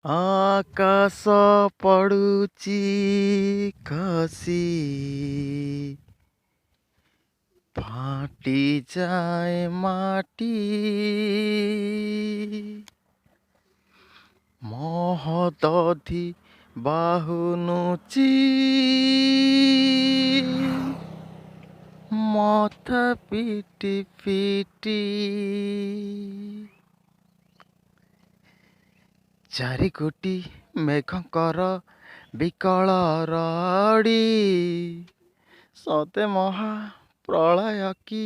ଆକାଶ ପଡ଼ୁଛି ଖସି ଫାଟିଯାଏ ମାଟି ମହଦଧି ବାହୁନୁଚି ମଥା ପିଟି ପିଟି ଚାରିଗୋଟି ମେଘଙ୍କର ବିକଳ ରଡ଼ି ସତେ ମହା ପ୍ରଳୟ କି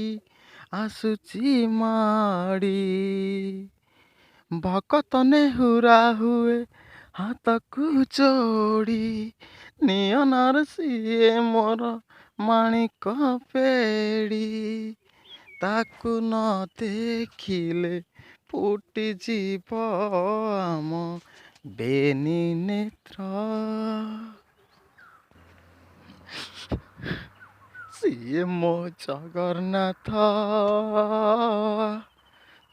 ଆସୁଛି ମାଡ଼ି ଭକତ ନେହୁରା ହୁଏ ହାତକୁ ଯୋଡ଼ି ନିଅନାର ସିଏ ମୋର ମାଣିକ ପେଡ଼ି ତାକୁ ନ ଦେଖିଲେ ଫୁଟିଯିବ ଆମ ବେନି ନେତ୍ର ସିଏ ମୋ ଜଗନ୍ନାଥ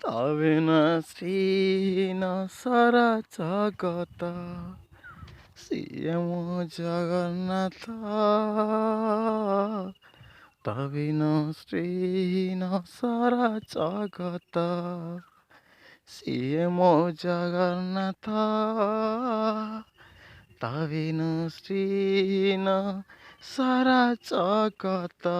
ତା ବିନା ଶ୍ରୀହୀନ ସାରା ଜଗତ ସିଏ ମୋ ଜଗନ୍ନାଥ ତା ବିନା ଶ୍ରୀହୀନ ସାରା ଜଗତ ସିଏ ମୋ ଜଗନ୍ନାଥ ତା ବିନୁ ଶ୍ରୀହୀନ ସାରା ଜଗତ।